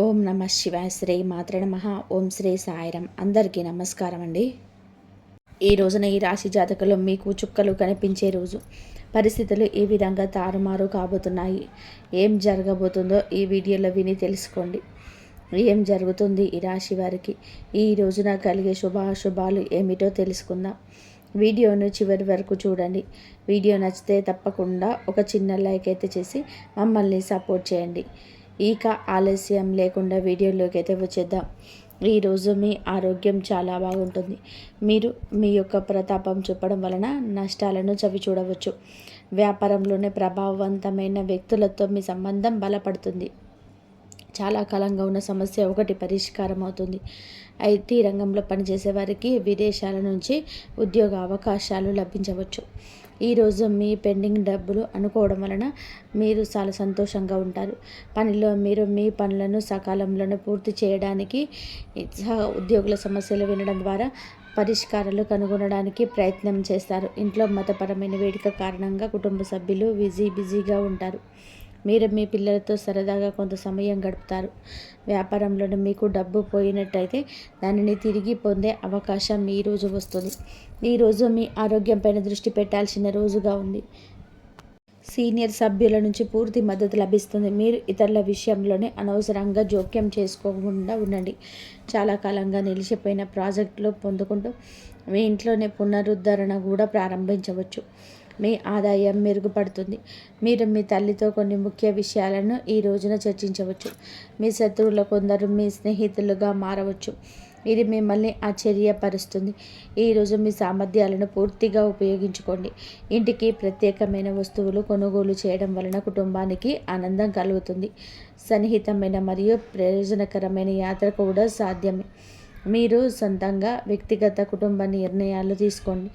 ఓం నమ శివాయ. శ్రీ మాత్ర నమ. ఓం శ్రీ సాయిరం. అందరికీ నమస్కారం అండి. ఈ రోజున ఈ రాశి జాతకులు మీకు చుక్కలు కనిపించే రోజు. పరిస్థితులు ఈ విధంగా తారుమారు కాబోతున్నాయి. ఏం జరగబోతుందో ఈ వీడియోలో విని తెలుసుకోండి. ఏం జరుగుతుంది ఈ రాశి వారికి, ఈ రోజున కలిగే శుభాశుభాలు ఏమిటో తెలుసుకుందాం. వీడియోను చివరి వరకు చూడండి. వీడియో నచ్చితే తప్పకుండా ఒక చిన్న లైక్ అయితే చేసి మమ్మల్ని సపోర్ట్ చేయండి. ఇక ఆలస్యం లేకుండా వీడియోలోకి అయితే వచ్చేద్దాం. ఈరోజు మీ ఆరోగ్యం చాలా బాగుంటుంది. మీరు మీ యొక్క ప్రతాపం చూపడం వలన నష్టాలను చవి చూడవచ్చు. వ్యాపారంలోనే ప్రభావవంతమైన వ్యక్తులతో మీ సంబంధం బలపడుతుంది. చాలా కాలంగా ఉన్న సమస్య ఒకటి పరిష్కారం అవుతుంది. ఐటీ రంగంలో పనిచేసే వారికి విదేశాల నుంచి ఉద్యోగ అవకాశాలు లభించవచ్చు. ఈరోజు మీ పెండింగ్ డబ్బులు అనుకోవడం వలన మీరు చాలా సంతోషంగా ఉంటారు. పనిలో మీరు మీ పనులను సకాలంలోనే పూర్తి చేయడానికి, ఉద్యోగుల సమస్యలు వినడం ద్వారా పరిష్కారాలు కనుగొనడానికి ప్రయత్నం చేస్తారు. ఇంట్లో మతపరమైన వేడుక కారణంగా కుటుంబ సభ్యులు బిజీగా ఉంటారు. మీరు మీ పిల్లలతో సరదాగా కొంత సమయం గడుపుతారు. వ్యాపారంలో మీకు డబ్బు పోయినట్టయితే దానిని తిరిగి పొందే అవకాశం ఈ రోజు వస్తుంది. ఈరోజు మీ ఆరోగ్యంపైన దృష్టి పెట్టాల్సిన రోజుగా ఉంది. సీనియర్ సభ్యుల నుంచి పూర్తి మద్దతు లభిస్తుంది. మీరు ఇతరుల విషయంలోనే అనవసరంగా జోక్యం చేసుకోకుండా ఉండండి. చాలా కాలంగా నిలిచిపోయిన ప్రాజెక్టులు పొందుకుంటూ మీ ఇంట్లోనే పునరుద్ధరణ కూడా ప్రారంభించవచ్చు. మీ ఆదాయం మెరుగుపడుతుంది. మీరు మీ తల్లితో కొన్ని ముఖ్య విషయాలను ఈ రోజున చర్చించవచ్చు. మీ శత్రువుల కొందరు మీ స్నేహితులుగా మారవచ్చు. ఇది మిమ్మల్ని ఆశ్చర్యపరుస్తుంది. ఈరోజు మీ సామర్థ్యాలను పూర్తిగా ఉపయోగించుకోండి. ఇంటికి ప్రత్యేకమైన వస్తువులు కొనుగోలు చేయడం వలన కుటుంబానికి ఆనందం కలుగుతుంది. సన్నిహితమైన మరియు ప్రయోజనకరమైన యాత్ర కూడా సాధ్యమే. మీరు సొంతంగా వ్యక్తిగత కుటుంబ నిర్ణయాలు తీసుకోండి.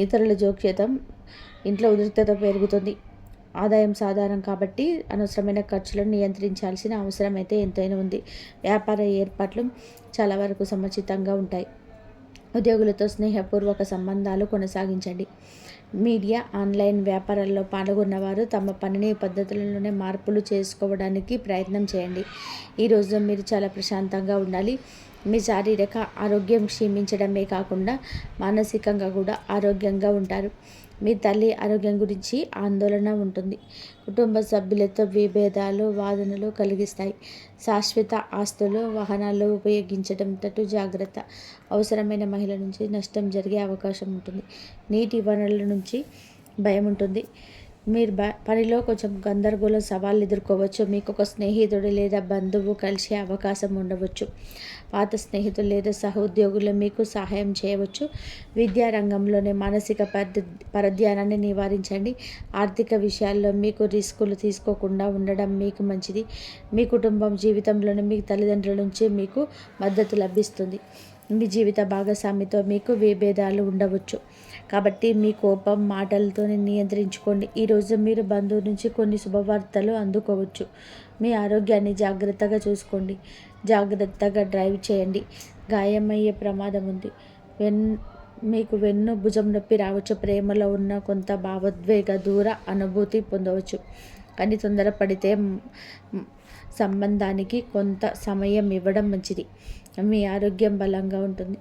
ఇతరుల జోక్యతం ఇంట్లో ఉద్రిక్తత పెరుగుతుంది. ఆదాయం సాధారణం కాబట్టి అనవసరమైన ఖర్చులను నియంత్రించాల్సిన అవసరం అయితే ఎంతైనా ఉంది. వ్యాపార ఏర్పాట్లు చాలా వరకు సముచితంగా ఉంటాయి. ఉద్యోగులతో స్నేహపూర్వక సంబంధాలు కొనసాగించండి. మీడియా, ఆన్లైన్ వ్యాపారాల్లో పాల్గొన్నవారు తమ పనిని పద్ధతులలోనే మార్పులు చేసుకోవడానికి ప్రయత్నం చేయండి. ఈరోజు మీరు చాలా ప్రశాంతంగా ఉండాలి. మీ శారీరక ఆరోగ్యం క్షీణించడమే కాకుండా మానసికంగా కూడా ఆరోగ్యంగా ఉంటారు. మీ తల్లి ఆరోగ్యం గురించి ఆందోళన ఉంటుంది. కుటుంబ సభ్యులతో విభేదాలు, వాదనలు కలిగిస్తాయి. శాశ్వత ఆస్తులు, వాహనాలు ఉపయోగించడం తట్టు జాగ్రత్త. అవసరమైన మహిళ నుంచి నష్టం జరిగే అవకాశం ఉంటుంది. నీటి వనరుల నుంచి భయం ఉంటుంది. మీరు పనిలో కొంచెం గందరగోళం సవాళ్ళు ఎదుర్కోవచ్చు. మీకు ఒక స్నేహితుడు లేదా బంధువు కలిసే అవకాశం ఉండవచ్చు. పాత స్నేహితులు లేదా సహోద్యోగులు మీకు సహాయం చేయవచ్చు. విద్యా రంగంలోనే మానసిక పరధ్యానాన్ని నివారించండి. ఆర్థిక విషయాల్లో మీకు రిస్కులు తీసుకోకుండా ఉండడం మీకు మంచిది. మీ కుటుంబం జీవితంలోనే మీ తల్లిదండ్రుల నుంచి మీకు మద్దతు లభిస్తుంది. మీ జీవిత భాగస్వామితో మీకు విభేదాలు ఉండవచ్చు. కాబట్టి మీ కోపం మాటలతో నియంత్రించుకోండి. ఈరోజు మీరు బంధువు నుంచి కొన్ని శుభవార్తలు అందుకోవచ్చు. మీ ఆరోగ్యాన్ని జాగ్రత్తగా చూసుకోండి. జాగ్రత్తగా డ్రైవ్ చేయండి. గాయమయ్యే ప్రమాదం ఉంది. మీకు వెన్ను భుజం నొప్పి రావచ్చు. ప్రేమలో ఉన్న కొంత భావోద్వేగ దూర అనుభూతి పొందవచ్చు. కానీ తొందరపడితే సంబంధానికి కొంత సమయం ఇవ్వడం మంచిది. మీ ఆరోగ్యం బలంగా ఉంటుంది.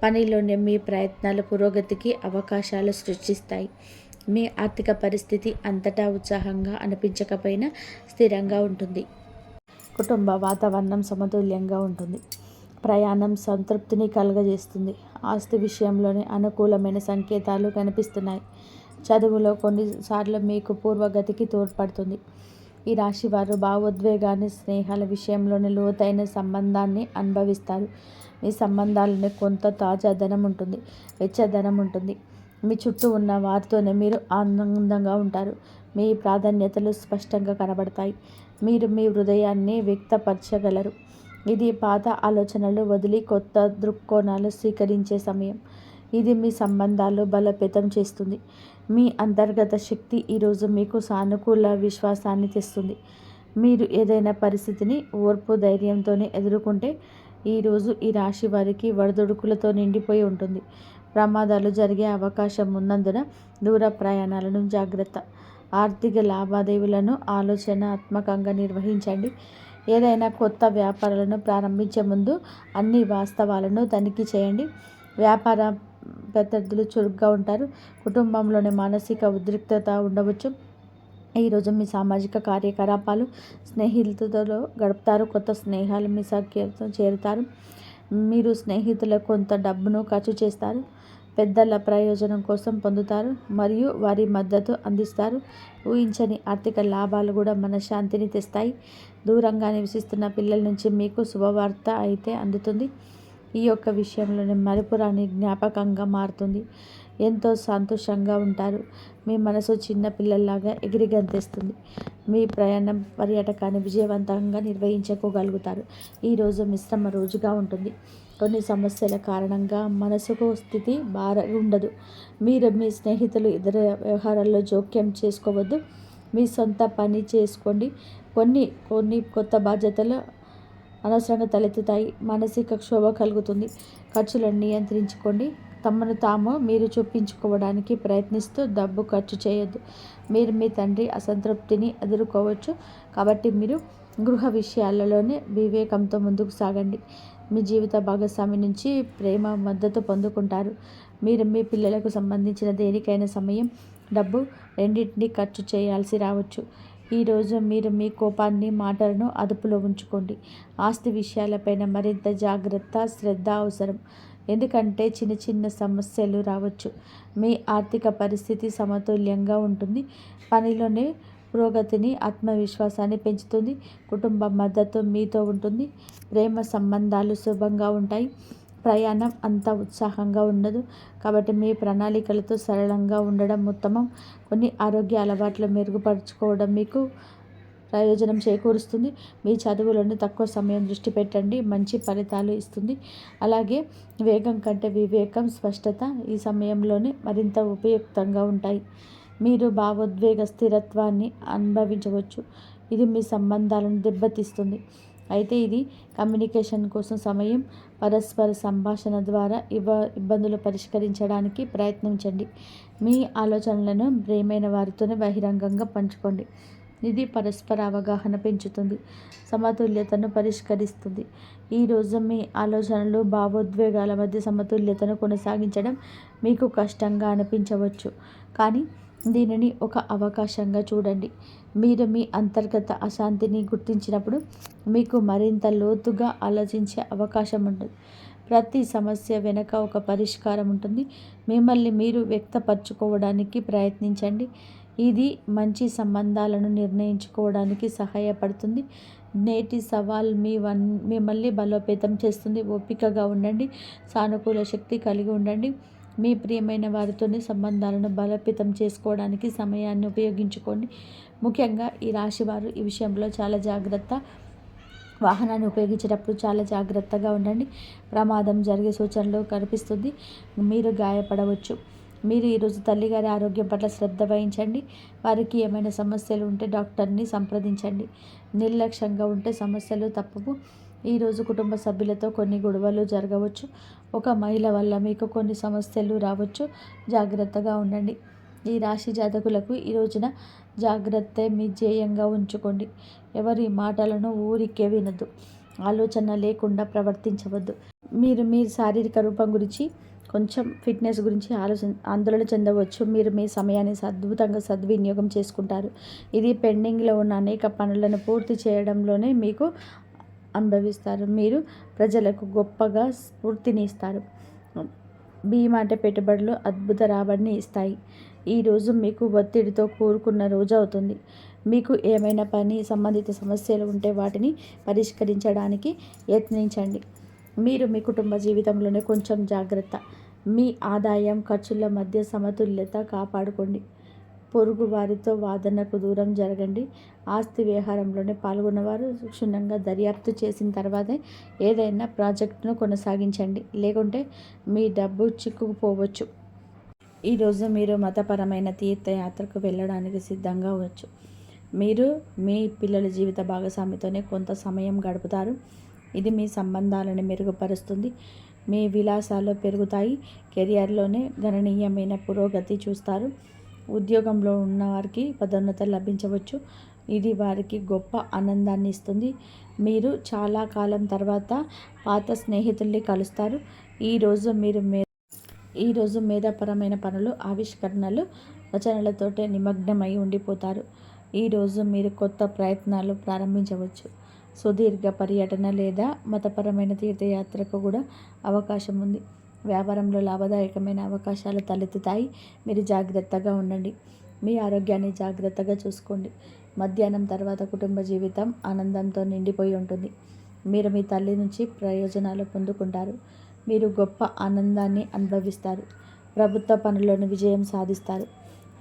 పనిలోనే మీ ప్రయత్నాల పురోగతికి అవకాశాలు సృష్టిస్తాయి. మీ ఆర్థిక పరిస్థితి అంతటా ఉత్సాహంగా అనిపించకపోయినా స్థిరంగా ఉంటుంది. కుటుంబ వాతావరణం సమతుల్యంగా ఉంటుంది. ప్రయాణం సంతృప్తిని కలుగజేస్తుంది. ఆస్తి విషయంలోనే అనుకూలమైన సంకేతాలు కనిపిస్తున్నాయి. చదువులో కొన్నిసార్లు మీకు పూర్వగతికి తోడ్పడుతుంది. ఈ రాశి వారు భావోద్వేగాన్ని, స్నేహాల విషయంలోనే లోతైన సంబంధాన్ని అనుభవిస్తారు. మీ సంబంధాలని కొంత తాజాదనం ఉంటుంది, వెచ్చదనం ఉంటుంది. మీ చుట్టూ ఉన్న వారితోనే మీరు ఆనందంగా ఉంటారు. మీ ప్రాధాన్యతలు స్పష్టంగా కనబడతాయి. మీరు మీ హృదయాన్ని వ్యక్తపరచగలరు. ఇది పాత ఆలోచనలు వదిలి కొత్త దృక్కోణాలు స్వీకరించే సమయం. ఇది మీ సంబంధాలు బలోపేతం చేస్తుంది. మీ అంతర్గత శక్తి ఈరోజు మీకు సానుకూల విశ్వాసాన్ని తెస్తుంది. మీరు ఏదైనా పరిస్థితిని ఓర్పు, ధైర్యంతోనే ఎదుర్కొంటే ఈరోజు ఈ రాశి వారికి వడదుడుకులతో నిండిపోయి ఉంటుంది. ప్రమాదాలు జరిగే అవకాశం ఉన్నందున దూర ప్రయాణాలను జాగ్రత్త. ఆర్థిక లావాదేవీలను ఆలోచనాత్మకంగా నిర్వహించండి. ఏదైనా కొత్త వ్యాపారాలను ప్రారంభించే ముందు అన్ని వాస్తవాలను తనిఖీ చేయండి. వ్యాపార ప్రత్యర్థులు చురుగ్గా ఉంటారు. కుటుంబంలోని మానసిక ఉద్రిక్తత ఉండవచ్చు. ఈరోజు మీ సామాజిక కార్యకలాపాలు స్నేహితులతో గడుపుతారు. కొత్త స్నేహాలు మీ సఖ్యతతో చేరుతారు. మీరు స్నేహితులకు కొంత డబ్బును ఖర్చు చేస్తారు. పెద్దల ప్రయోజనం కోసం పొందుతారు మరియు వారి మద్దతు అందిస్తారు. ఊహించని ఆర్థిక లాభాలు కూడా మనశ్శాంతిని తెస్తాయి. దూరంగా నివసిస్తున్న పిల్లల నుంచి మీకు శుభవార్త అయితే అందుతుంది. ఈ యొక్క విషయంలోనే మరపురాని జ్ఞాపకంగా మారుతుంది. ఎంతో సంతోషంగా ఉంటారు. మీ మనసు చిన్న పిల్లల్లాగా ఎగిరిగంతేస్తుంది. మీ పర్యాటకాన్ని విజయవంతంగా నిర్వహించుకోగలుగుతారు. ఈరోజు మిశ్రమ రోజుగా ఉంటుంది. కొన్ని సమస్యల కారణంగా మనసుకు స్థితి ఉండదు. మీరు మీ స్నేహితులు ఇతర వ్యవహారాల్లో జోక్యం చేసుకోవద్దు. మీ సొంత పని చేసుకోండి. కొన్ని కొత్త బాధ్యతలు అనవసరంగా తలెత్తుతాయి. మానసిక క్షోభ కలుగుతుంది. ఖర్చులను నియంత్రించుకోండి. తమను తాము మీరు చూపించుకోవడానికి ప్రయత్నిస్తూ డబ్బు ఖర్చు చేయొద్దు. మీరు మీ తండ్రి అసంతృప్తిని ఎదుర్కోవచ్చు. కాబట్టి మీరు గృహ విషయాలలోనే వివేకంతో ముందుకు సాగండి. మీ జీవిత భాగస్వామి నుంచి ప్రేమ మద్దతు పొందుకుంటారు. మీరు మీ పిల్లలకు సంబంధించిన దేనికైనా సమయం, డబ్బు రెండింటినీ ఖర్చు చేయాల్సి రావచ్చు. ఈరోజు మీరు మీ కోపాన్ని, మాటలను అదుపులో ఉంచుకోండి. ఆస్తి విషయాలపైన మరింత జాగ్రత్త, శ్రద్ధ అవసరం. ఎందుకంటే చిన్న చిన్న సమస్యలు రావచ్చు. మీ ఆర్థిక పరిస్థితి సమతుల్యంగా ఉంటుంది. పనిలోనే పురోగతిని, ఆత్మవిశ్వాసాన్ని పెంచుతుంది. కుటుంబ మద్దతు మీతో ఉంటుంది. ప్రేమ సంబంధాలు శుభంగా ఉంటాయి. ప్రయాణం అంత ఉత్సాహంగా ఉండదు. కాబట్టి మీ ప్రణాళికలతో సరళంగా ఉండడం ఉత్తమం. కొన్ని ఆరోగ్య అలవాట్లు మెరుగుపరుచుకోవడం మీకు ప్రయోజనం చేకూరుస్తుంది. మీ చదువులను తక్కువ సమయం దృష్టి పెట్టండి. మంచి ఫలితాలు ఇస్తుంది. అలాగే వేగం కంటే వివేకం, స్పష్టత ఈ సమయంలోనే మరింత ఉపయుక్తంగా ఉంటాయి. మీరు భావోద్వేగ స్థిరత్వాన్ని అనుభవించవచ్చు. ఇది మీ సంబంధాలను దెబ్బతీస్తుంది. అయితే ఇది కమ్యూనికేషన్ కోసం సమయం. పరస్పర సంభాషణ ద్వారా ఇబ్బందులు పరిష్కరించడానికి ప్రయత్నించండి. మీ ఆలోచనలను ప్రియమైన వారితోనే బహిరంగంగా పంచుకోండి. ఇది పరస్పర అవగాహన పెంచుతుంది, సమతుల్యతను పరిష్కరిస్తుంది. ఈరోజు మీ ఆలోచనలు, భావోద్వేగాల మధ్య సమతుల్యతను కొనసాగించడం మీకు కష్టంగా అనిపించవచ్చు. కానీ దీనిని ఒక అవకాశంగా చూడండి. మీరు మీ అంతర్గత అశాంతిని గుర్తించినప్పుడు మీకు మరింత లోతుగా ఆలోచించే అవకాశం ఉంటుంది. ప్రతి సమస్య వెనుక ఒక పరిష్కారం ఉంటుంది. మిమ్మల్ని మీరు వ్యక్తపరచుకోవడానికి ప్రయత్నించండి. ఇది మంచి సంబంధాలను నిర్ణయించుకోవడానికి సహాయపడుతుంది. నేటి సవాల్ మిమ్మల్ని బలోపేతం చేస్తుంది. ఓపికగా ఉండండి. సానుకూల శక్తి కలిగి ఉండండి. మీ ప్రియమైన వారితోని సంబంధాలను బలోపేతం చేసుకోవడానికి సమయాన్ని ఉపయోగించుకోండి. ముఖ్యంగా ఈ రాశి వారు ఈ విషయంలో చాలా జాగ్రత్త. వాహనాన్ని ఉపయోగించేటప్పుడు చాలా జాగ్రత్తగా ఉండండి. ప్రమాదం జరిగే సూచనలు కనిపిస్తుంది. మీరు గాయపడవచ్చు. మీరు ఈరోజు తల్లిగారి ఆరోగ్యం పట్ల శ్రద్ధ వహించండి. వారికి ఏమైనా సమస్యలు ఉంటే డాక్టర్ని సంప్రదించండి. నిర్లక్ష్యంగా ఉంటే సమస్యలు తప్పవు. ఈరోజు కుటుంబ సభ్యులతో కొన్ని గొడవలు జరగవచ్చు. ఒక మహిళ వల్ల మీకు కొన్ని సమస్యలు రావచ్చు. జాగ్రత్తగా ఉండండి. ఈ రాశి జాతకులకు ఈ రోజున జాగ్రత్తే మీ ధ్యేయంగా ఉంచుకోండి. ఎవరి మాటలను ఊరికే వినద్దు. ఆలోచన లేకుండా ప్రవర్తించవద్దు. మీరు మీ శారీరక రూపం గురించి, కొంచెం ఫిట్నెస్ గురించి ఆందోళన చెందవచ్చు. మీరు మీ సమయాన్ని అద్భుతంగా సద్వినియోగం చేసుకుంటారు. ఇది పెండింగ్లో ఉన్న అనేక పనులను పూర్తి చేయడంలోనే మీకు అనుభవిస్తారు. మీరు ప్రజలకు గొప్పగా స్ఫూర్తిని ఇస్తారు. బీమా అంటే పెట్టుబడులు అద్భుత రాబడిని ఇస్తాయి. ఈరోజు మీకు ఒత్తిడితో కూరుకున్న రోజు అవుతుంది. మీకు ఏమైనా పని సంబంధిత సమస్యలు ఉంటే వాటిని పరిష్కరించడానికి యత్నించండి. మీరు మీ కుటుంబ జీవితంలోనే కొంచెం జాగ్రత్త. మీ ఆదాయం, ఖర్చుల మధ్య సమతుల్యత కాపాడుకోండి. పొరుగు వారితో వాదనకు దూరం జరగండి. ఆస్తి వ్యవహారంలోనే పాల్గొన్నవారు క్షుణ్ణంగా దర్యాప్తు చేసిన తర్వాతే ఏదైనా ప్రాజెక్టును కొనసాగించండి. లేకుంటే మీ డబ్బు చిక్కుకుపోవచ్చు. ఈరోజు మీరు మతపరమైన తీర్థయాత్రకు వెళ్ళడానికి సిద్ధంగా అవ్వచ్చు. మీరు మీ పిల్లల జీవిత భాగస్వామితోనే కొంత సమయం గడుపుతారు. ఇది మీ సంబంధాలను మెరుగుపరుస్తుంది. మీ విలాసాలు పెరుగుతాయి. కెరియర్లోనే గణనీయమైన పురోగతి చూస్తారు. ఉద్యోగంలో ఉన్నవారికి పదోన్నత లభించవచ్చు. ఇది వారికి గొప్ప ఆనందాన్ని ఇస్తుంది. మీరు చాలా కాలం తర్వాత పాత స్నేహితుల్ని కలుస్తారు. ఈరోజు మేధాపరమైన పనులు, ఆవిష్కరణలు, రచనలతోటే నిమగ్నమై ఉండిపోతారు. ఈరోజు మీరు కొత్త ప్రయత్నాలు ప్రారంభించవచ్చు. సుదీర్ఘ పర్యటన లేదా మతపరమైన తీర్థయాత్రకు కూడా అవకాశం ఉంది. వ్యాపారంలో లాభదాయకమైన అవకాశాలు తలెత్తుతాయి. మీరు జాగ్రత్తగా ఉండండి. మీ ఆరోగ్యాన్ని జాగ్రత్తగా చూసుకోండి. మధ్యాహ్నం తర్వాత కుటుంబ జీవితం ఆనందంతో నిండిపోయి ఉంటుంది. మీరు మీ తల్లి నుంచి ప్రయోజనాలు పొందుకుంటారు. మీరు గొప్ప ఆనందాన్ని అనుభవిస్తారు. ప్రభుత్వ పనులను విజయం సాధిస్తారు.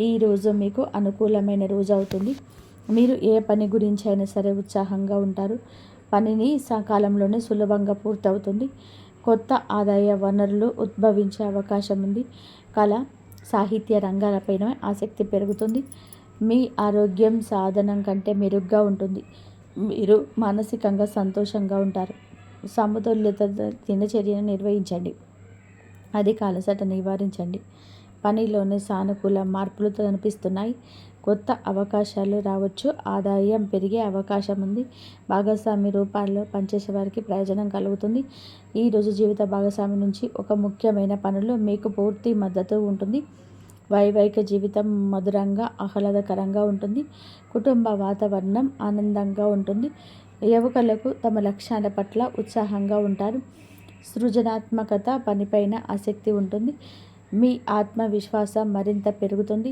ఈరోజు మీకు అనుకూలమైన రోజు అవుతుంది. మీరు ఏ పని గురించి అయినా సరే ఉత్సాహంగా ఉంటారు. పనిని సకాలంలోనే సులభంగా పూర్తవుతుంది. కొత్త ఆదాయ వనరులు ఉద్భవించే అవకాశం ఉంది. కళ, సాహిత్య రంగాలపైన ఆసక్తి పెరుగుతుంది. మీ ఆరోగ్యం సాధనం కంటే మెరుగ్గా ఉంటుంది. మీరు మానసికంగా సంతోషంగా ఉంటారు. సమతుల్యత దినచర్యను నిర్వహించండి. అధిక అలసట నివారించండి. పనిలోనే సానుకూల మార్పులు కనిపిస్తున్నాయి. కొత్త అవకాశాలు రావచ్చు. ఆదాయం పెరిగే అవకాశం ఉంది. భాగస్వామి రూపాల్లో పనిచేసే వారికి ప్రయోజనం కలుగుతుంది. ఈరోజు జీవిత భాగస్వామి నుంచి ఒక ముఖ్యమైన పనులు మీకు పూర్తి మద్దతు ఉంటుంది. వైవాహిక జీవితం మధురంగా, ఆహ్లాదకరంగా ఉంటుంది. కుటుంబ వాతావరణం ఆనందంగా ఉంటుంది. యువకులకు తమ లక్ష్యాల పట్ల ఉత్సాహంగా ఉంటారు. సృజనాత్మకత, పనిపైన ఆసక్తి ఉంటుంది. మీ ఆత్మవిశ్వాసం మరింత పెరుగుతుంది.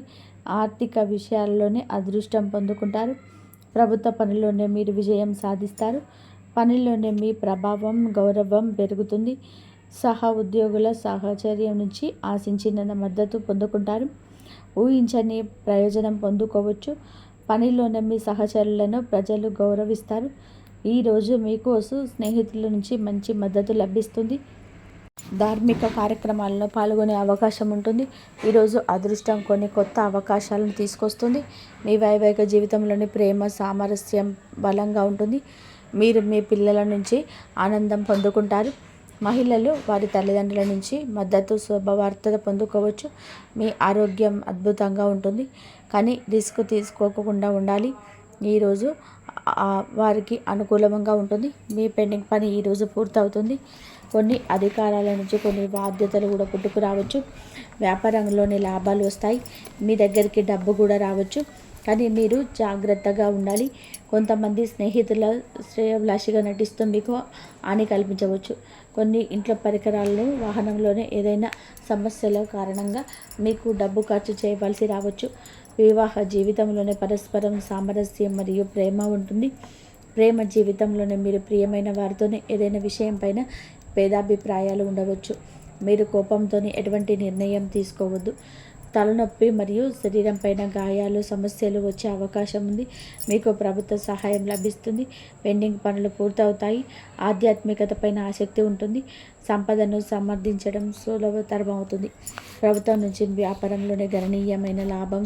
ఆర్థిక విషయాల్లోనే అదృష్టం పొందుకుంటారు. ప్రభుత్వ పనిలోనే మీరు విజయం సాధిస్తారు. పనిలోనే మీ ప్రభావం, గౌరవం పెరుగుతుంది. సహ ఉద్యోగుల సహచర్యం నుంచి ఆశించిన మద్దతు పొందుకుంటారు. ఊహించని ప్రయోజనం పొందుకోవచ్చు. పనిలోనే మీ సహచరులను ప్రజలు గౌరవిస్తారు. ఈరోజు మీకోసం స్నేహితుల నుంచి మంచి మద్దతు లభిస్తుంది. ధార్మిక కార్యక్రమాల్లో పాల్గొనే అవకాశం ఉంటుంది. ఈరోజు అదృష్టం కొన్ని కొత్త అవకాశాలను తీసుకొస్తుంది. మీ వైవాహిక జీవితంలోని ప్రేమ, సామరస్యం బలంగా ఉంటుంది. మీరు మీ పిల్లల నుంచి ఆనందం పొందుకుంటారు. మహిళలు వారి తల్లిదండ్రుల నుంచి మద్దతు, శుభవార్త పొందుకోవచ్చు. మీ ఆరోగ్యం అద్భుతంగా ఉంటుంది, కానీ రిస్క్ తీసుకోకుండా ఉండాలి. ఈరోజు వారికి అనుకూలంగా ఉంటుంది. మీ పెండింగ్ పని ఈరోజు పూర్తవుతుంది. కొన్ని అధికారాల నుంచి కొన్ని బాధ్యతలు కూడా పుట్టుకు రావచ్చు. వ్యాపారంలోని లాభాలు వస్తాయి. మీ దగ్గరికి డబ్బు కూడా రావచ్చు, కానీ మీరు జాగ్రత్తగా ఉండాలి. కొంతమంది స్నేహితుల శ్రేయోభిలాషిగా నటిస్తూ మీకు హాని కల్పించవచ్చు. కొన్ని ఇంట్లో పరికరాలను, వాహనంలోనే ఏదైనా సమస్యల కారణంగా మీకు డబ్బు ఖర్చు చేయవలసి రావచ్చు. వివాహ జీవితంలోనే పరస్పరం సామరస్యం మరియు ప్రేమ ఉంటుంది. ప్రేమ జీవితంలోనే మీరు ప్రియమైన వారితోనే ఏదైనా విషయం పైన భేదాభిప్రాయాలు ఉండవచ్చు. మీరు కోపంతోనే ఎటువంటి నిర్ణయం తీసుకోవద్దు. తలనొప్పి మరియు శరీరం పైన గాయాలు, సమస్యలు వచ్చే అవకాశం ఉంది. మీకు ప్రభుత్వ సహాయం లభిస్తుంది. పెండింగ్ పనులు పూర్తవుతాయి. ఆధ్యాత్మికత పైన ఆసక్తి ఉంటుంది. సంపదను సమర్థించడం సులభతరం అవుతుంది. ప్రభుత్వం నుంచి వ్యాపారంలోనే గణనీయమైన లాభం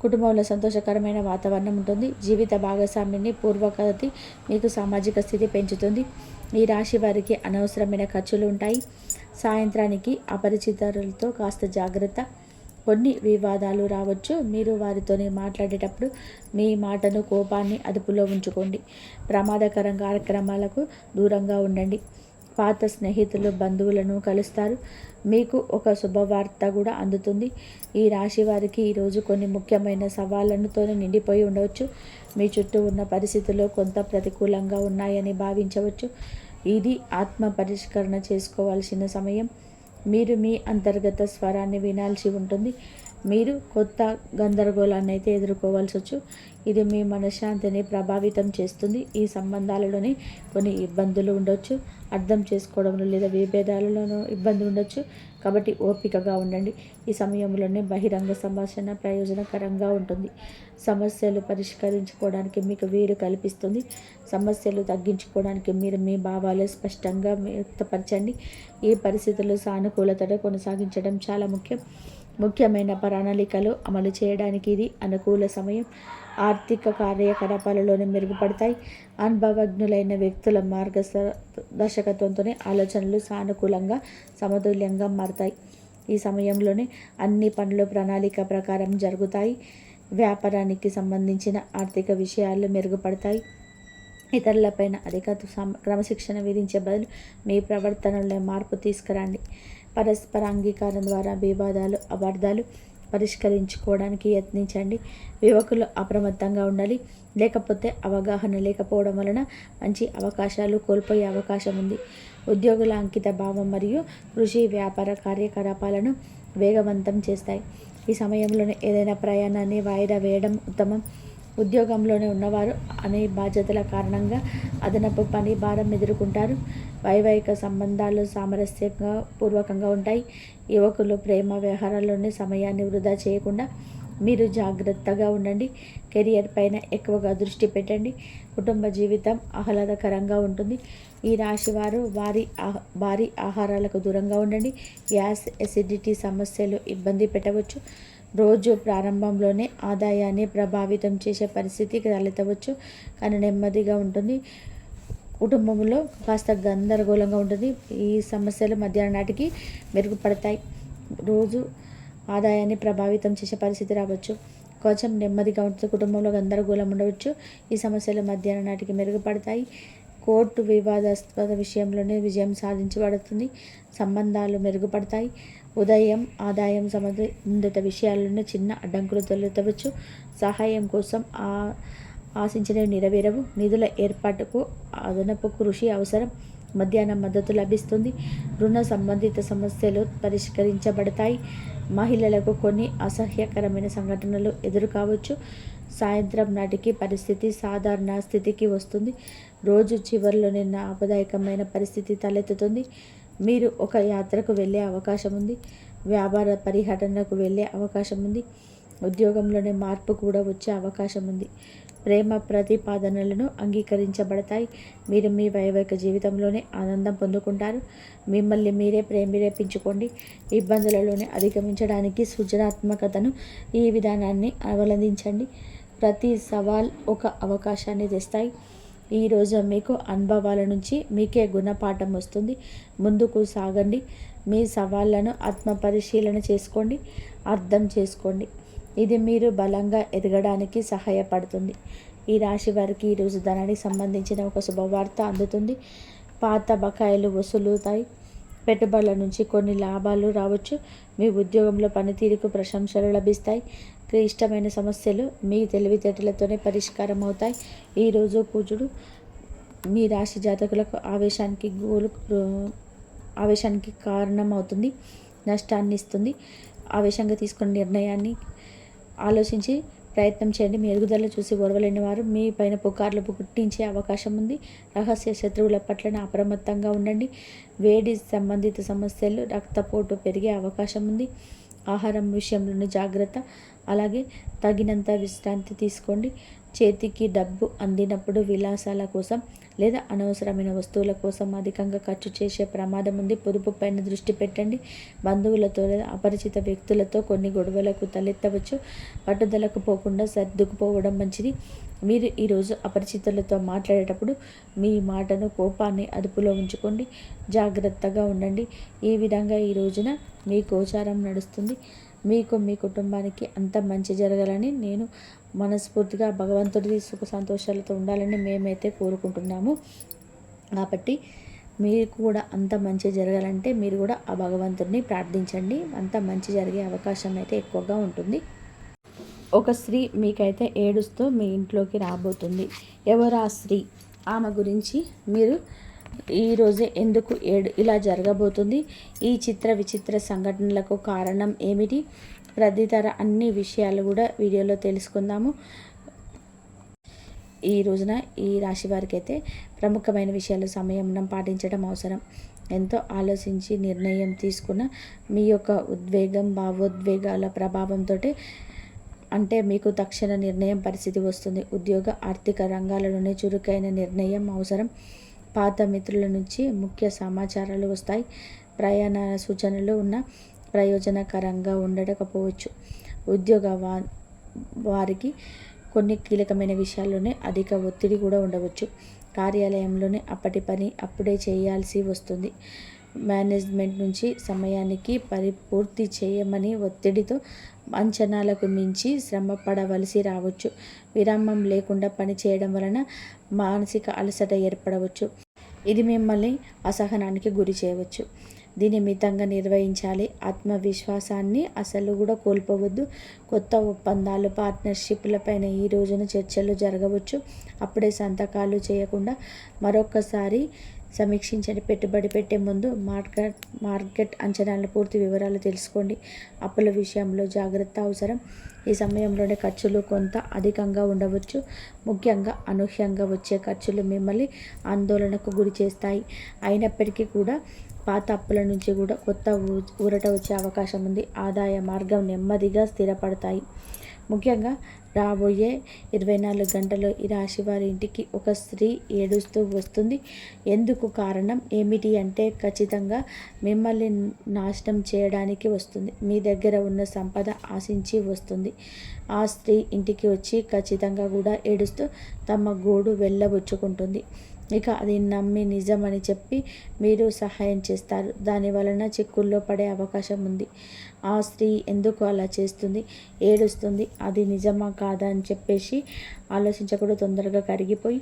కుటుంబంలో సంతోషకరమైన వాతావరణం ఉంటుంది. జీవిత భాగస్వామిని పూర్వగతి మీకు సామాజిక స్థితి పెంచుతుంది. ఈ రాశి వారికి అనవసరమైన ఖర్చులు ఉంటాయి. సాయంత్రానికి అపరిచితులతో కాస్త జాగ్రత్త. కొన్ని వివాదాలు రావచ్చు. మీరు వారితోనే మాట్లాడేటప్పుడు మీ మాటను, కోపాన్ని అదుపులో ఉంచుకోండి. ప్రమాదకర కార్యక్రమాలకు దూరంగా ఉండండి. పాత స్నేహితులు, బంధువులను కలుస్తారు. మీకు ఒక శుభవార్త కూడా అందుతుంది. ఈ రాశి వారికి ఈరోజు కొన్ని ముఖ్యమైన సవాళ్లతోనే నిండిపోయి ఉండవచ్చు. మీ చుట్టూ ఉన్న పరిస్థితులు కొంత ప్రతికూలంగా ఉన్నాయని భావించవచ్చు. ఇది ఆత్మ పరిష్కరణ చేసుకోవాల్సిన సమయం. మీరు మీ అంతర్గత స్వరాన్ని వినాల్సి ఉంటుంది. మీరు కొత్త గందరగోళాన్ని అయితే ఎదుర్కోవాల్సి వచ్చు. ఇది మీ మనశ్శాంతిని ప్రభావితం చేస్తుంది. ఈ సంబంధాలలోనే కొన్ని ఇబ్బందులు ఉండొచ్చు. అర్థం చేసుకోవడంలో లేదా విభేదాలలోనూ ఇబ్బంది ఉండొచ్చు. కాబట్టి ఓపికగా ఉండండి. ఈ సమయంలోనే బహిరంగ సంభాషణ ప్రయోజనకరంగా ఉంటుంది. సమస్యలు పరిష్కరించుకోవడానికి మీకు వీలు కల్పిస్తుంది. సమస్యలు తగ్గించుకోవడానికి మీరు మీ భావాలు స్పష్టంగా వ్యక్తపరచండి. ఈ పరిస్థితుల్లో సానుకూలతను కొనసాగించడం చాలా ముఖ్యం. ముఖ్యమైన ప్రణాళికలు అమలు చేయడానికి ఇది అనుకూల సమయం. ఆర్థిక కార్యకలాపాలలోనే మెరుగుపడతాయి. అనుభవజ్ఞులైన వ్యక్తుల మార్గదర్శకత్వంతోనే ఆలోచనలు సానుకూలంగా, సమతుల్యంగా మారతాయి. ఈ సమయంలోనే అన్ని పనులు ప్రణాళిక ప్రకారం జరుగుతాయి. వ్యాపారానికి సంబంధించిన ఆర్థిక విషయాలు మెరుగుపడతాయి. ఇతరులపైన అధిక క్రమశిక్షణ విధించే బదులు మీ ప్రవర్తనలో మార్పు తీసుకురండి. పరస్పర అంగీకారం ద్వారా వివాదాలు, అపార్థాలు పరిష్కరించుకోవడానికి యత్నించండి. యువకులు అప్రమత్తంగా ఉండాలి, లేకపోతే అవగాహన లేకపోవడం వలన మంచి అవకాశాలు కోల్పోయే అవకాశం ఉంది. ఉద్యోగుల అంకిత భావం మరియు కృషి వ్యాపార కార్యకలాపాలను వేగవంతం చేస్తాయి. ఈ సమయంలోనే ఏదైనా ప్రయాణాన్ని వాయిదా వేయడం ఉత్తమం. ఉద్యోగంలోనే ఉన్నవారు అనే బాధ్యతల కారణంగా అదనపు పని భారం ఎదుర్కొంటారు. వైవాహిక సంబంధాలు సామరస్యంగా పూర్వకంగా ఉంటాయి. యువకులు ప్రేమ వ్యవహారాల్లోని సమయాన్ని వృధా చేయకుండా మీరు జాగ్రత్తగా ఉండండి. కెరియర్ పైన ఎక్కువగా దృష్టి పెట్టండి. కుటుంబ జీవితం ఆహ్లాదకరంగా ఉంటుంది. ఈ రాశి వారు భారీ ఆహారాలకు దూరంగా ఉండండి. గ్యాస్, ఎసిడిటీ సమస్యలు ఇబ్బంది పెట్టవచ్చు. రోజు ప్రారంభంలోనే ఆదాయాన్ని ప్రభావితం చేసే పరిస్థితి తలెత్తవచ్చు, కానీ నెమ్మదిగా ఉంటుంది. కుటుంబంలో కాస్త గందరగోళంగా ఉంటుంది. ఈ సమస్యలు మధ్యాహ్నం నాటికి మెరుగుపడతాయి. రోజు ఆదాయాన్ని ప్రభావితం చేసే పరిస్థితి రావచ్చు. కొంచెం నెమ్మదిగా ఉంటుంది. కుటుంబంలో గందరగోళం ఉండవచ్చు. ఈ సమస్యలు మధ్యాహ్నం నాటికి మెరుగుపడతాయి. కోర్టు వివాదాస్పద విషయంలోనే విజయం సాధించబడుతుంది. సంబంధాలు మెరుగుపడతాయి. ఉదయం ఆదాయం సంబంధిత విషయాల్లోనే చిన్న అడ్డంకులు తొలగవచ్చు. సహాయం కోసం ఆశించినవి నెరవేరవు. నిధుల ఏర్పాటుకు అదనపు కృషి అవసరం. మధ్యాహ్నం మద్దతు లభిస్తుంది. రుణ సంబంధిత సమస్యలు పరిష్కరించబడతాయి. మహిళలకు కొన్ని అసహ్యకరమైన సంఘటనలు ఎదురు కావచ్చు. సాయంత్రం నాటికి పరిస్థితి సాధారణ స్థితికి వస్తుంది. రోజు చివరిలోనే ఆపదాయకమైన పరిస్థితి తలెత్తుతుంది. మీరు ఒక యాత్రకు వెళ్ళే అవకాశం ఉంది. వ్యాపార పర్యటనకు వెళ్ళే అవకాశం ఉంది. ఉద్యోగంలోనే మార్పు కూడా వచ్చే అవకాశం ఉంది. ప్రేమ ప్రతిపాదనలను అంగీకరించబడతాయి. మీరు మీ వైవాహిక జీవితంలోనే ఆనందం పొందుకుంటారు. మిమ్మల్ని మీరే ప్రేరేపించుకోండి. ఇబ్బందులలోనే అధిగమించడానికి సృజనాత్మకతను ఈ విధానాన్ని అవలంబించండి. ప్రతి సవాల్ ఒక అవకాశాన్ని తెస్తాయి. ఈరోజు మీకు అనుభవాల నుంచి మీకే గుణపాఠం వస్తుంది. ముందుకు సాగండి. మీ సవాళ్లను ఆత్మపరిశీలన చేసుకోండి, అర్థం చేసుకోండి. ఇది మీరు బలంగా ఎదగడానికి సహాయపడుతుంది. ఈ రాశి వారికి ఈరోజు ధనానికి సంబంధించిన ఒక శుభవార్త అందుతుంది. పాత బకాయిలు వసూలుతాయి. పెట్టుబడుల నుంచి కొన్ని లాభాలు రావచ్చు. మీ ఉద్యోగంలో పనితీరుకు ప్రశంసలు లభిస్తాయి. ఇష్టమైన సమస్యలు మీ తెలివితేటలతోనే పరిష్కారం అవుతాయి. ఈరోజు కుజుడు మీ రాశి జాతకులకు ఆవేశానికి కారణం అవుతుంది. నష్టాన్ని ఇస్తుంది. ఆవేశంగా తీసుకున్న నిర్ణయాన్ని ఆలోచించి ప్రయత్నం చేయండి. మీ ఎదుగుదల చూసి ఓర్వలేని వారు మీ పైన పుకార్లు పుట్టించే అవకాశం ఉంది. రహస్య శత్రువుల పట్ల అప్రమత్తంగా ఉండండి. వేడి సంబంధిత సమస్యలు, రక్తపోటు పెరిగే అవకాశం ఉంది. ఆహారం విషయంలోని జాగ్రత్త. అలాగే తగినంత విశ్రాంతి తీసుకోండి. చేతికి డబ్బు అందినప్పుడు విలాసాల కోసం లేదా అనవసరమైన వస్తువుల కోసం అధికంగా ఖర్చు చేసే ప్రమాదం ఉంది. పొదుపు పైన దృష్టి పెట్టండి. బంధువులతో లేదా అపరిచిత వ్యక్తులతో కొన్ని గొడవలకు తలెత్తవచ్చు. పట్టుదలకు పోకుండా సర్దుకుపోవడం మంచిది. మీరు ఈరోజు అపరిచితులతో మాట్లాడేటప్పుడు మీ మాటను, కోపాన్ని అదుపులో ఉంచుకోండి. జాగ్రత్తగా ఉండండి. ఈ విధంగా ఈ రోజున మీ గోచారం నడుస్తుంది. మీకు, మీ కుటుంబానికి అంత మంచి జరగాలని నేను మనస్ఫూర్తిగా భగవంతుడి సుఖ సంతోషాలతో ఉండాలని మేమైతే కోరుకుంటున్నాము. కాబట్టి మీరు కూడా అంత మంచి జరగాలంటే మీరు కూడా ఆ భగవంతుడిని ప్రార్థించండి. అంత మంచి జరిగే అవకాశం అయితే ఎక్కువగా ఉంటుంది. ఒక స్త్రీ మీకైతే ఏడుస్తూ మీ ఇంట్లోకి రాబోతుంది. ఎవరు ఆ స్త్రీ? ఆమె గురించి మీరు ఈరోజే ఎందుకు ఇలా జరగబోతుంది? ఈ చిత్ర విచిత్ర సంఘటనలకు కారణం ఏమిటి? తదితర అన్ని విషయాలు కూడా వీడియోలో తెలుసుకుందాము. ఈ రోజున ఈ రాశి వారికి అయితే ప్రముఖమైన విషయాలు సంయమనం పాటించడం అవసరం. ఎంతో ఆలోచించి నిర్ణయం తీసుకున్న మీ యొక్క ఉద్వేగం, భావోద్వేగాల ప్రభావంతో అంటే మీకు తక్షణ నిర్ణయం పరిస్థితి వస్తుంది. ఉద్యోగ, ఆర్థిక రంగాలలోనే చురుకైన నిర్ణయం అవసరం. పాత మిత్రుల నుంచి ముఖ్య సమాచారాలు వస్తాయి. ప్రయాణ సూచనలు ఉన్న ప్రయోజనకరంగా ఉండకపోవచ్చు. ఉద్యోగ వారికి కొన్ని కీలకమైన విషయాల్లోనే అధిక ఒత్తిడి కూడా ఉండవచ్చు. కార్యాలయంలోనే అప్పటి పని అప్పుడే చేయాల్సి వస్తుంది. మేనేజ్మెంట్ నుంచి సమయానికి పూర్తి చేయమని ఒత్తిడితో అంచనాలకు మించి శ్రమ పడవలసి రావచ్చు. విరామం లేకుండా పని చేయడం వలన మానసిక అలసట ఏర్పడవచ్చు. ఇది మిమ్మల్ని అసహనానికి గురి చేయవచ్చు. దీన్ని మితంగా నిర్వహించాలి. ఆత్మవిశ్వాసాన్ని అసలు కూడా కోల్పోవద్దు. కొత్త ఒప్పందాలు, పార్ట్నర్షిప్లపైన ఈ రోజున చర్చలు జరగవచ్చు. అప్పుడే సంతకాలు చేయకుండా మరొకసారి సమీక్షించండి. పెట్టుబడి పెట్టే ముందు మార్కెట్ అంచనాల పూర్తి వివరాలు తెలుసుకోండి. అప్పుల విషయంలో జాగ్రత్త అవసరం. ఈ సమయంలోనే ఖర్చులు కొంత అధికంగా ఉండవచ్చు. ముఖ్యంగా అనూహ్యంగా వచ్చే ఖర్చులు మిమ్మల్ని ఆందోళనకు గురి చేస్తాయి. అయినప్పటికీ కూడా పాత అప్పుల నుంచి కూడా కొత్త ఊరట వచ్చే అవకాశం ఉంది. ఆదాయ మార్గం నెమ్మదిగా స్థిరపడతాయి. ముఖ్యంగా రాబోయే 24 గంటల్లో ఈ రాశి వారి ఇంటికి ఒక స్త్రీ ఏడుస్తూ వస్తుంది. ఎందుకు కారణం ఏమిటి అంటే ఖచ్చితంగా మిమ్మల్ని నాశనం చేయడానికి వస్తుంది. మీ దగ్గర ఉన్న సంపద ఆశించి వస్తుంది. ఆ స్త్రీ ఇంటికి వచ్చి ఖచ్చితంగా కూడా ఏడుస్తూ తమ గోడు వెళ్ళబుచ్చుకుంటుంది. ఇక అది నమ్మి నిజమని చెప్పి మీరు సహాయం చేస్తారు. దాని వలన చిక్కుల్లో పడే అవకాశం ఉంది. ఆ స్త్రీ ఎందుకు అలా చేస్తుంది, ఏడుస్తుంది, అది నిజమా కాదా అని చెప్పేసి ఆలోచించకుండా తొందరగా కరిగిపోయి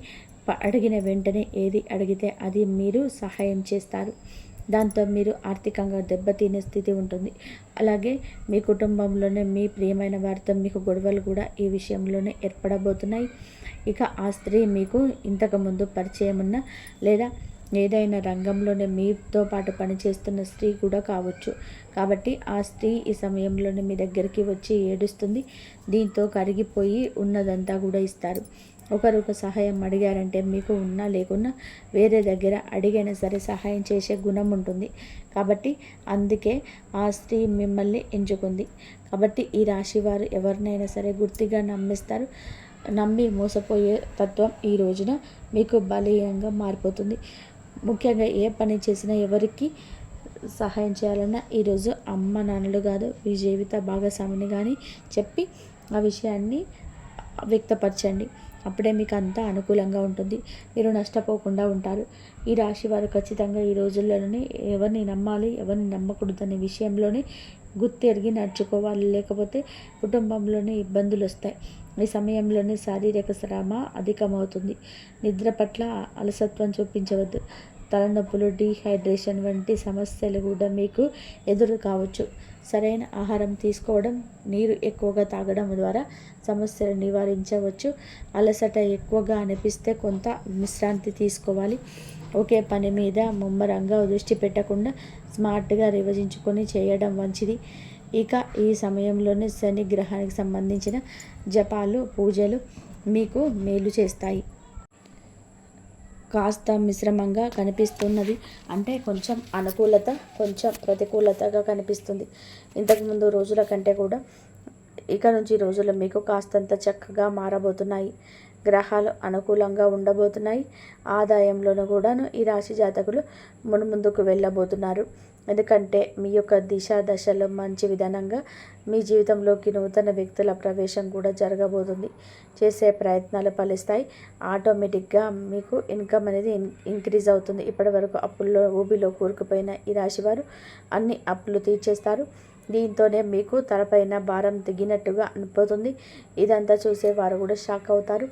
అడిగిన వెంటనే ఏది అడిగితే అది మీరు సహాయం చేస్తారు. దాంతో మీరు ఆర్థికంగా దెబ్బతినే స్థితి ఉంటుంది. అలాగే మీ కుటుంబంలోనే మీ ప్రియమైన వారితో మీకు గొడవలు కూడా ఈ విషయంలోనే ఏర్పడబోతున్నాయి. ఇక ఆ స్త్రీ మీకు ఇంతకుముందు పరిచయం ఉన్న లేదా ఏదైనా రంగంలోనే మీతో పాటు పనిచేస్తున్న స్త్రీ కూడా కావచ్చు. కాబట్టి ఆ స్త్రీ ఈ సమయంలోనే మీ దగ్గరికి వచ్చి ఏడుస్తుంది. దీంతో కరిగిపోయి ఉన్నదంతా కూడా ఇస్తారు. ఒకరు సహాయం అడిగారంటే మీకు ఉన్నా లేకున్నా వేరే దగ్గర అడిగైనా సరే సహాయం చేసే గుణం ఉంటుంది. కాబట్టి అందుకే ఆ స్త్రీ మిమ్మల్ని ఎంచుకుంది. కాబట్టి ఈ రాశి వారు ఎవరినైనా సరే గుర్తిగా నమ్మిస్తారు. నమ్మి మోసపోయే తత్వం ఈ రోజున మీకు బలీయంగా మారిపోతుంది. ముఖ్యంగా ఏ పని చేసినా ఎవరికి సహాయం చేయాలన్నా ఈరోజు అమ్మ నాన్నలు కాదు, మీ జీవిత భాగస్వామిని కానీ చెప్పి ఆ విషయాన్ని వ్యక్తపరచండి. అప్పుడే మీకు అంతా అనుకూలంగా ఉంటుంది. మీరు నష్టపోకుండా ఉంటారు. ఈ రాశి వారు ఖచ్చితంగా ఈ రోజుల్లోనే ఎవరిని నమ్మాలి, ఎవరిని నమ్మకూడదనే విషయంలోనే గుర్తెరిగి నడుచుకోవాలి. లేకపోతే కుటుంబంలోనే ఇబ్బందులు వస్తాయి. ఈ సమయంలోనే శారీరక శ్రమ అధికమవుతుంది. నిద్ర పట్ల అలసత్వం చూపించవద్దు. తలనొప్పులు, డీహైడ్రేషన్ వంటి సమస్యలు కూడా మీకు ఎదురు కావచ్చు. సరైన ఆహారం తీసుకోవడం, నీరు ఎక్కువగా తాగడం ద్వారా సమస్యలు నివారించవచ్చు. అలసట ఎక్కువగా అనిపిస్తే కొంత విశ్రాంతి తీసుకోవాలి. ఒకే పని మీద ముమ్మరంగా దృష్టి పెట్టకుండా స్మార్ట్గా విభజించుకొని చేయడం మంచిది. ఇక ఈ సమయంలోనే శని గ్రహానికి సంబంధించిన జపాలు, పూజలు మీకు మేలు చేస్తాయి. కాస్త మిశ్రమంగా కనిపిస్తున్నది. అంటే కొంచెం అనుకూలత, కొంచెం ప్రతికూలతగా కనిపిస్తుంది. ఇంతకుముందు రోజుల కంటే కూడా ఇక నుంచి రోజులు మీకు కాస్తంత చక్కగా మారబోతున్నాయి. గ్రహాలు అనుకూలంగా ఉండబోతున్నాయి. ఆదాయంలోనూ కూడాను ఈ రాశి జాతకులు మున్ముందుకు వెళ్ళబోతున్నారు. ఎందుకంటే మీ యొక్క దిశ దశలో మంచి విధానంగా మీ జీవితంలోకి నూతన వ్యక్తుల ప్రవేశం కూడా జరగబోతుంది. చేసే ప్రయత్నాలు ఫలిస్తాయి. ఆటోమేటిక్గా మీకు ఇన్కమ్ అనేది ఇంక్రీజ్ అవుతుంది. ఇప్పటి వరకు అప్పుల్లో ఊబిలో కూరుకుపోయిన ఈ రాశివారు అన్ని అప్పులు తీర్చేస్తారు. దీంతోనే మీకు తలపైన భారం దిగినట్టుగా అనిపోతుంది. ఇదంతా చూసేవారు కూడా షాక్ అవుతారు.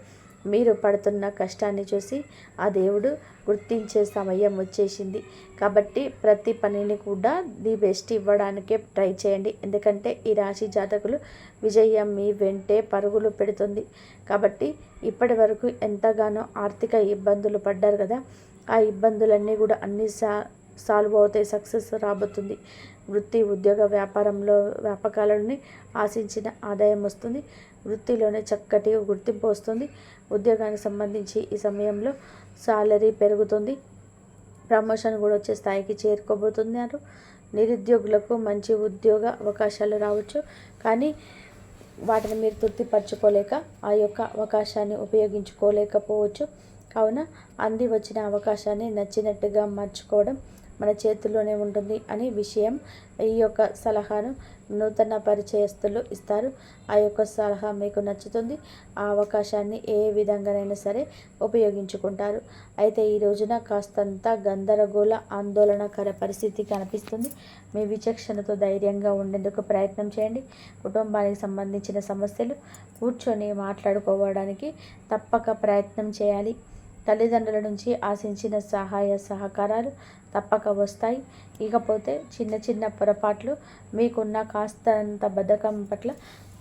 మీరు పడుతున్న కష్టాన్ని చూసి ఆ దేవుడు గుర్తించే సమయం వచ్చేసింది. కాబట్టి ప్రతి పనిని కూడా ది బెస్ట్ ఇవ్వడానికే ట్రై చేయండి. ఎందుకంటే ఈ రాశి జాతకులు విజయం మీ వెంటే పరుగులు పెడుతుంది. కాబట్టి ఇప్పటి వరకు ఎంతగానో ఆర్థిక ఇబ్బందులు పడ్డారు కదా, ఆ ఇబ్బందులన్నీ కూడా అన్ని సాల్వ్ అవుతాయి. సక్సెస్ రాబోతుంది. వృత్తి, ఉద్యోగ, వ్యాపకాలని ఆశించిన ఆదాయం వస్తుంది. వృత్తిలోనే చక్కటి గుర్తింపు వస్తుంది. ఉద్యోగానికి సంబంధించి ఈ సమయంలో సాలరీ పెరుగుతుంది. ప్రమోషన్ కూడా వచ్చే స్థాయికి చేరుకోబోతున్నారు. నిరుద్యోగులకు మంచి ఉద్యోగ అవకాశాలు రావచ్చు. కానీ వాటిని మీరు తృప్తిపరచుకోలేక ఆ యొక్క అవకాశాన్ని ఉపయోగించుకోలేకపోవచ్చు. కావున అంది వచ్చిన అవకాశాన్ని నచ్చినట్టుగా మార్చుకోవడం మన చేతుల్లోనే ఉంటుంది అని విషయం. ఈ యొక్క సలహాను నూతన పరిచయస్తులు ఇస్తారు. ఆ యొక్క సలహా మీకు నచ్చుతుంది. ఆ అవకాశాన్ని ఏ విధంగానైనా సరే ఉపయోగించుకుంటారు. అయితే ఈ రోజున కాస్తంత గందరగోళ ఆందోళనకర పరిస్థితి కనిపిస్తుంది. మీ విచక్షణతో ధైర్యంగా ఉండేందుకు ప్రయత్నం చేయండి. కుటుంబానికి సంబంధించిన సమస్యలు కూర్చొని మాట్లాడుకోవడానికి తప్పక ప్రయత్నం చేయాలి. తల్లిదండ్రుల నుంచి ఆశించిన సహాయ సహకారాలు తప్పక వస్తాయి. ఇకపోతే చిన్న చిన్న పొరపాట్లు మీకున్న కాస్తంత బద్ధకం పట్ల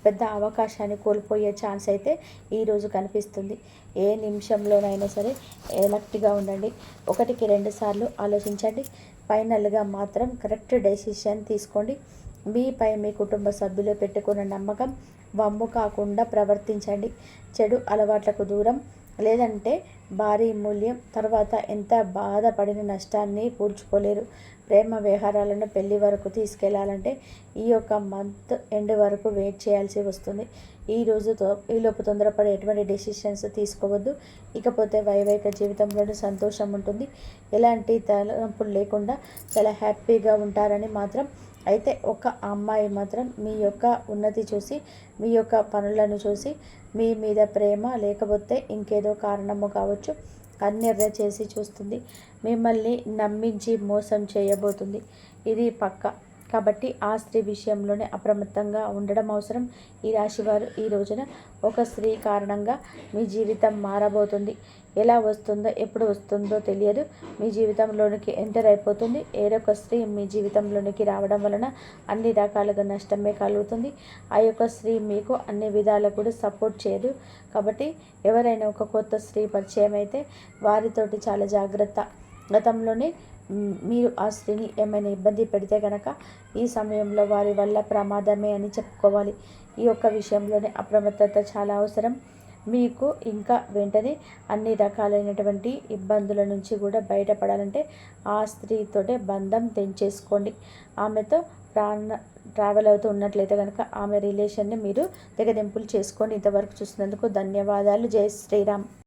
పెద్ద అవకాశాన్ని కోల్పోయే ఛాన్స్ అయితే ఈరోజు కనిపిస్తుంది. ఏ నిమిషంలోనైనా సరే ఎలర్ట్గా ఉండండి. 1-2 సార్లు ఆలోచించండి. ఫైనల్గా మాత్రం కరెక్ట్ డెసిషన్ తీసుకోండి. మీపై మీ కుటుంబ సభ్యులు పెట్టుకున్న నమ్మకం వమ్ము కాకుండా ప్రవర్తించండి. చెడు అలవాట్లకు దూరం, లేదంటే భారీ మూల్యం తర్వాత ఎంత బాధపడిన నష్టాన్ని పూడ్చుకోలేరు. ప్రేమ వ్యవహారాలను పెళ్లి వరకు తీసుకెళ్లాలంటే ఈ యొక్క మంత్ ఎండ్ వరకు వెయిట్ చేయాల్సి వస్తుంది. ఈలోపు తొందరపడి ఎటువంటి డెసిషన్స్ తీసుకోవద్దు. ఇకపోతే వైవాహిక జీవితంలోనూ సంతోషం ఉంటుంది. ఎలాంటి తలనొప్పులు లేకుండా చాలా హ్యాపీగా ఉంటారని మాత్రం. అయితే ఒక అమ్మాయి మాత్రం మీ యొక్క ఉన్నతి చూసి, మీ యొక్క పనులను చూసి మీ మీద ప్రేమ లేకపోతే ఇంకేదో కారణము కావచ్చు కన్నెర్ర చేసి చూస్తుంది. మిమ్మల్ని నమ్మించి మోసం చేయబోతుంది. ఇది పక్క. కాబట్టి ఆ స్త్రీ విషయంలోనే అప్రమత్తంగా ఉండడం అవసరం. ఈ రాశివారు ఈ రోజున ఒక స్త్రీ కారణంగా మీ జీవితం మారబోతుంది. ఎలా వస్తుందో ఎప్పుడు వస్తుందో తెలియదు. మీ జీవితంలోనికి ఎంటర్ అయిపోతుంది. ఏరొక స్త్రీ మీ జీవితంలోనికి రావడం వలన అన్ని రకాలుగా నష్టమే కలుగుతుంది. ఆ యొక్క స్త్రీ మీకు అన్ని విధాలు కూడా సపోర్ట్ చేయదు. కాబట్టి ఎవరైనా ఒక కొత్త స్త్రీ పరిచయం అయితే వారితోటి చాలా జాగ్రత్త. గతంలోనే మీరు ఆ స్త్రీని ఏమైనా ఇబ్బంది పెడితే కనుక ఈ సమయంలో వారి వల్ల ప్రమాదమే అని చెప్పుకోవాలి. ఈ యొక్క విషయంలోనే అప్రమత్తత చాలా అవసరం. మీకు ఇంకా వెంటనే అన్ని రకాలైనటువంటి ఇబ్బందుల నుంచి కూడా బయటపడాలంటే ఆ స్త్రీతోటే బంధం తెంచేసుకోండి. ఆమెతో ట్రావెల్ అవుతూ ఉన్నట్లయితే కనుక ఆమె రిలేషన్ని మీరు తెగదెంపులు చేసుకోండి. ఇంతవరకు చూసినందుకు ధన్యవాదాలు. జై శ్రీరామ్.